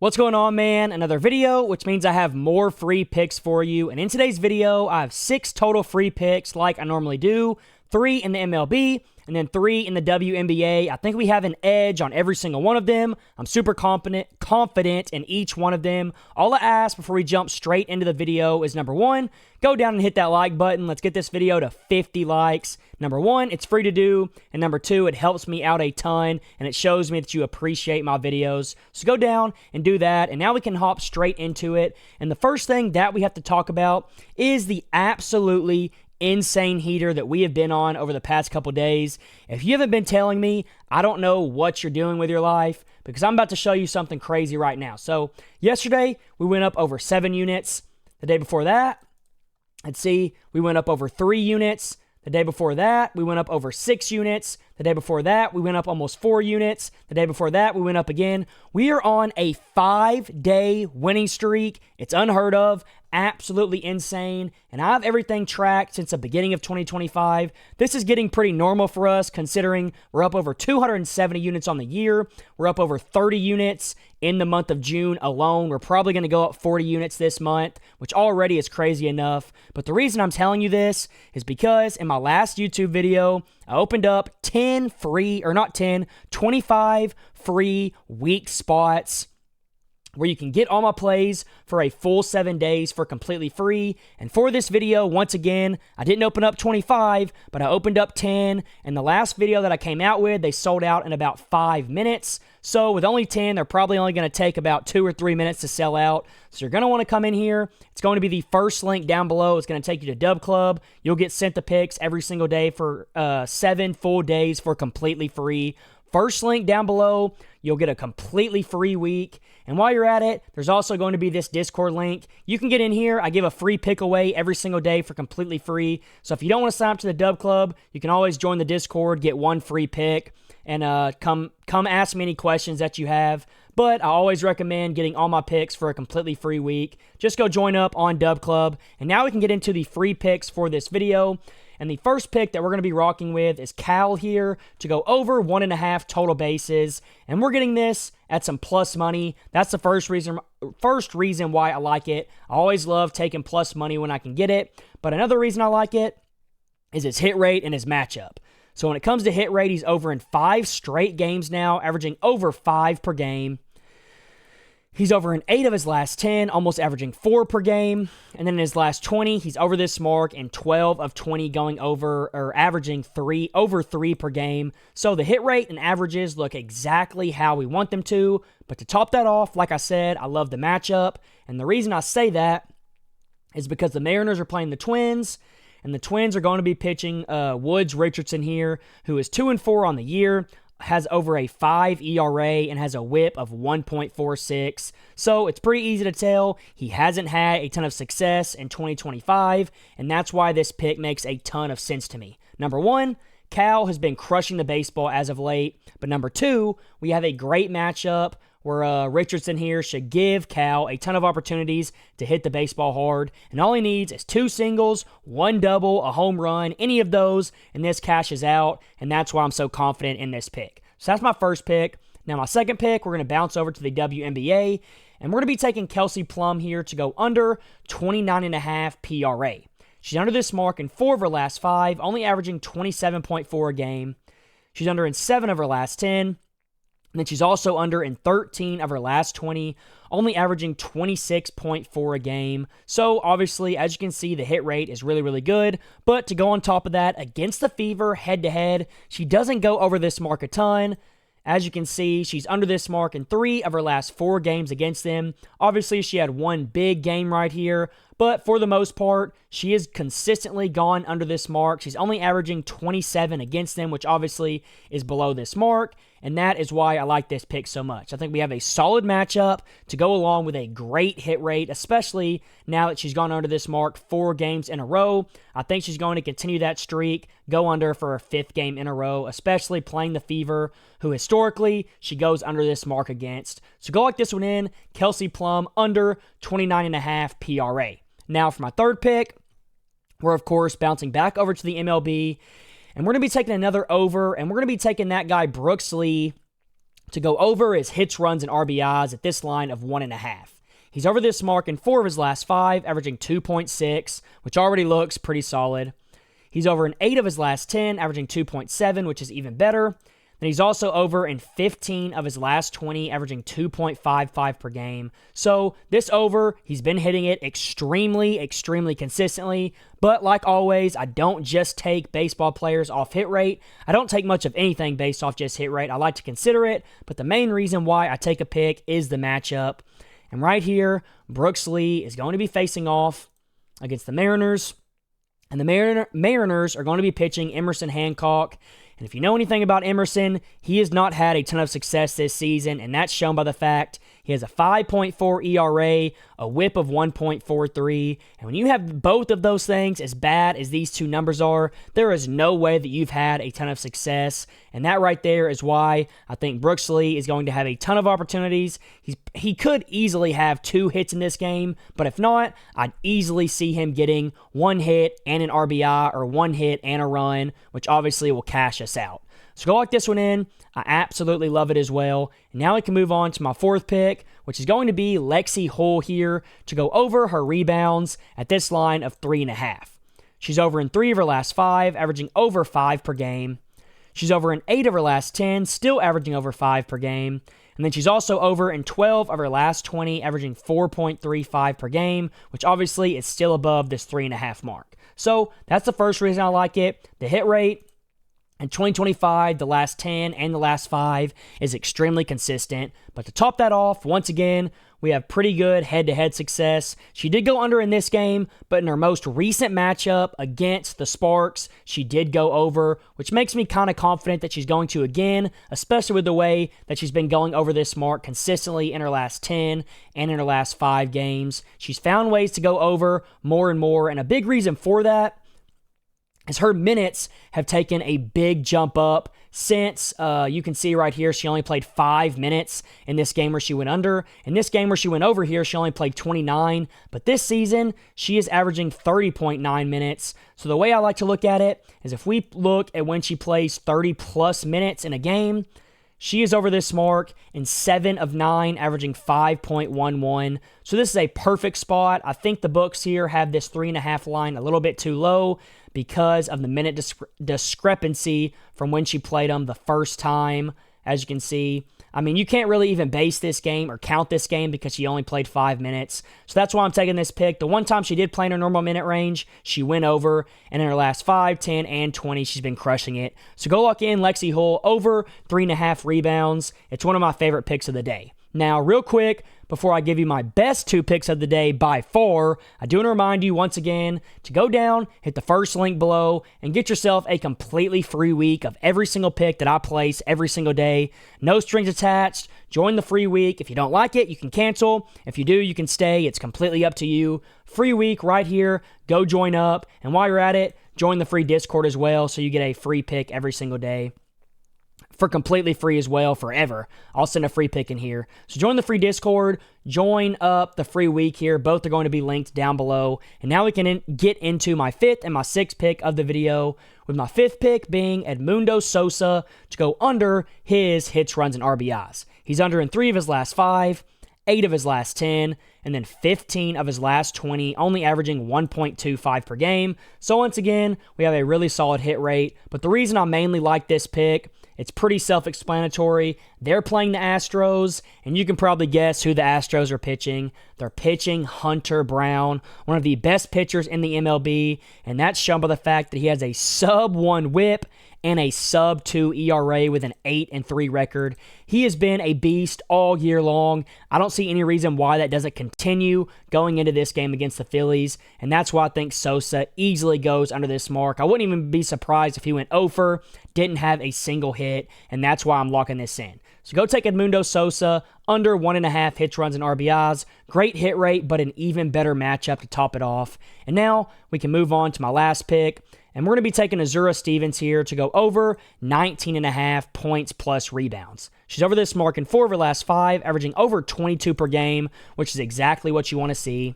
What's going on, man? Another video, which means I have more free picks for you. And in today's video, I have 6 total free picks like I normally do. 3 in the MLB, and then 3 in the WNBA. I think we have an edge on every single one of them. I'm super confident in each one of them. All I ask before we jump straight into the video is number 1, go down and hit that like button. Let's get this video to 50 likes. Number 1, it's free to do. And number 2, it helps me out a ton, and it shows me that you appreciate my videos. So go down and do that. And now we can hop straight into it. And the first thing that we have to talk about is the absolutely insane heater that we have been on over the past couple days. If you haven't been telling me, I don't know what you're doing with your life, because I'm about to show you something crazy right now. So yesterday, we went up over 7 units. The day before that, let's see, we went up over 3 units. The day before that, we went up over 6 units. The day before that, we went up almost 4 units. The day before that, we went up again. We are on a 5-day winning streak. It's unheard of, absolutely insane, and I have everything tracked since the beginning of 2025. This is getting pretty normal for us, considering we're up over 270 units on the year. We're up over 30 units in the month of June alone. We're probably going to go up 40 units this month, which already is crazy enough. But the reason I'm telling you this is because in my last YouTube video, I opened up 25 free week spots where you can get all my plays for a full 7 days for completely free. And for this video, once again, I didn't open up 25, but I opened up 10. And the last video that I came out with, they sold out in about 5 minutes. So with only 10, they're probably only going to take about 2 or 3 minutes to sell out. So you're going to want to come in here. It's going to be the first link down below. It's going to take you to Dub Club. You'll get sent the picks every single day for 7 full days for completely free. First link down below, you'll get a completely free week. And while you're at it, there's also going to be this Discord link. You can get in here. I give a free pick away every single day for completely free. So if you don't want to sign up to the Dub Club, you can always join the Discord, get 1 free pick, and come ask me any questions that you have. But I always recommend getting all my picks for a completely free week. Just go join up on Dub Club. And now we can get into the free picks for this video. And the first pick that we're going to be rocking with is Cal here to go over 1.5 total bases. And we're getting this at some plus money. That's the first reason why I like it. I always love taking plus money when I can get it. But another reason I like it is his hit rate and his matchup. So when it comes to hit rate, he's over in 5 straight games now, averaging over 5 per game. He's over in 8 of his last 10, almost averaging 4 per game. And then in his last 20, he's over this mark in 12 of 20 going over or averaging over 3 per game. So the hit rate and averages look exactly how we want them to. But to top that off, like I said, I love the matchup. And the reason I say that is because the Mariners are playing the Twins. And the Twins are going to be pitching Woods Richardson here, who is 2-4 on the year, has over a 5 ERA, and has a whip of 1.46. So it's pretty easy to tell he hasn't had a ton of success in 2025, and that's why this pick makes a ton of sense to me. Number 1, Cal has been crushing the baseball as of late, but number 2, we have a great matchup where Richardson here should give Cal a ton of opportunities to hit the baseball hard. And all he needs is 2 singles, 1 double, a home run, any of those, and this cashes out. And that's why I'm so confident in this pick. So that's my first pick. Now my second pick, we're going to bounce over to the WNBA. And we're going to be taking Kelsey Plum here to go under 29.5 PRA. She's under this mark in 4 of her last 5, only averaging 27.4 a game. She's under in 7 of her last 10. And then she's also under in 13 of her last 20, only averaging 26.4 a game. So obviously, as you can see, the hit rate is really, really good. But to go on top of that, against the Fever, head-to-head, she doesn't go over this mark a ton. As you can see, she's under this mark in 3 of her last 4 games against them. Obviously, she had 1 big game right here, but for the most part, she has consistently gone under this mark. She's only averaging 27 against them, which obviously is below this mark, and that is why I like this pick so much. I think we have a solid matchup to go along with a great hit rate, especially now that she's gone under this mark 4 games in a row. I think she's going to continue that streak, go under for a 5th game in a row, especially playing the Fever, who historically she goes under this mark against. So go like this one in, Kelsey Plum under 29.5 PRA. Now for my third pick, we're of course bouncing back over to the MLB, and we're going to be taking another over, and we're going to be taking that guy Brooks Lee to go over his hits, runs, and RBIs at this line of 1.5. He's over this mark in 4 of his last 5, averaging 2.6, which already looks pretty solid. He's over in 8 of his last 10, averaging 2.7, which is even better. Then he's also over in 15 of his last 20, averaging 2.55 per game. So this over, he's been hitting it extremely consistently. But like always, I don't just take baseball players off hit rate. I don't take much of anything based off just hit rate. I like to consider it, but the main reason why I take a pick is the matchup. And right here, Brooks Lee is going to be facing off against the Mariners. And the Mariners are going to be pitching Emerson Hancock. And if you know anything about Emerson, he has not had a ton of success this season, and that's shown by the fact he has a 5.4 ERA, a whip of 1.43, and when you have both of those things as bad as these two numbers are, there is no way that you've had a ton of success, and that right there is why I think Brooks Lee is going to have a ton of opportunities. He could easily have 2 hits in this game, but if not, I'd easily see him getting 1 hit and an RBI, or 1 hit and a run, which obviously will cash us out. So go lock this one in. I absolutely love it as well. And now we can move on to my 4th pick, which is going to be Lexie Hull here to go over her rebounds at this line of 3.5. She's over in 3 of her last 5, averaging over 5 per game. She's over in 8 of her last 10, still averaging over 5 per game. And then she's also over in 12 of her last 20, averaging 4.35 per game, which obviously is still above this 3.5 mark. So that's the first reason I like it. The hit rate in 2025, the last 10 and the last 5 is extremely consistent. But to top that off, once again, we have pretty good head-to-head success. She did go under in this game, but in her most recent matchup against the Sparks, she did go over, which makes me kind of confident that she's going to again, especially with the way that she's been going over this mark consistently in her last 10 and in her last 5 games. She's found ways to go over more and more, and a big reason for that is her minutes have taken a big jump up since, you can see right here, she only played 5 minutes in this game where she went under. In this game where she went over here, she only played 29. But this season, she is averaging 30.9 minutes. So the way I like to look at it is if we look at when she plays 30-plus minutes in a game, she is over this mark in 7 of 9, averaging 5.11. So this is a perfect spot. I think the books here have this 3.5 line a little bit too low because of the minute discrepancy from when she played them the first time. As you can see, I mean, you can't really even base this game or count this game because she only played 5 minutes. So that's why I'm taking this pick. The one time she did play in her normal minute range, she went over. And in her last 5, 10, and 20, she's been crushing it. So go lock in Lexie Hull over 3.5 rebounds. It's one of my favorite picks of the day. Now, real quick, before I give you my best 2 picks of the day by far, I do want to remind you once again to go down, hit the first link below, and get yourself a completely free week of every single pick that I place every single day. No strings attached. Join the free week. If you don't like it, you can cancel. If you do, you can stay. It's completely up to you. Free week right here. Go join up. And while you're at it, join the free Discord as well so you get a free pick every single day. For completely free as well, forever. I'll send a free pick in here. So join the free Discord, join up the free week here. Both are going to be linked down below. And now we can get into my 5th and my 6th pick of the video, with my 5th pick being Edmundo Sosa to go under his hits, runs, and RBIs. He's under in 3 of his last 5, 8 of his last 10, and then 15 of his last 20, only averaging 1.25 per game. So once again, we have a really solid hit rate. But the reason I mainly like this pick, it's pretty self-explanatory. They're playing the Astros, and you can probably guess who the Astros are pitching. They're pitching Hunter Brown, one of the best pitchers in the MLB, and that's shown by the fact that he has a sub-1 whip and a sub-2 ERA with an 8-3 record. He has been a beast all year long. I don't see any reason why that doesn't continue going into this game against the Phillies, and that's why I think Sosa easily goes under this mark. I wouldn't even be surprised if he went 0-for, didn't have a single hit, and that's why I'm locking this in. So go take Edmundo Sosa under 1.5 hits, runs, and RBIs. Great hit rate, but an even better matchup to top it off. And now we can move on to my last pick. And we're going to be taking Azura Stevens here to go over 19.5 points plus rebounds. She's over this mark in 4 of her last 5, averaging over 22 per game, which is exactly what you want to see.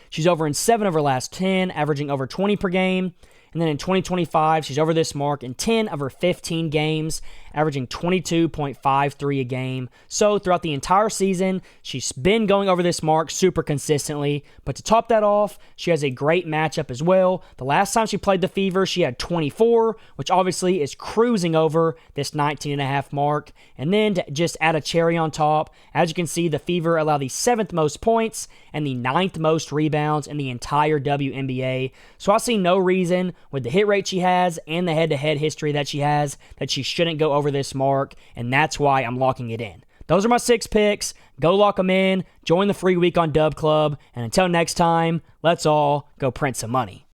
She's over in 7 of her last 10, averaging over 20 per game. And then in 2025, she's over this mark in 10 of her 15 games, averaging 22.53 a game. So throughout the entire season, she's been going over this mark super consistently. But to top that off, she has a great matchup as well. The last time she played the Fever, she had 24, which obviously is cruising over this 19.5 mark. And then to just add a cherry on top, as you can see, the Fever allow the 7th most points and the 9th most rebounds in the entire WNBA. So I see no reason with the hit rate she has and the head-to-head history that she has that she shouldn't go over this mark, and that's why I'm locking it in. Those are my 6 picks. Go lock them in. Join the free week on Dub Club. And until next time, let's all go print some money.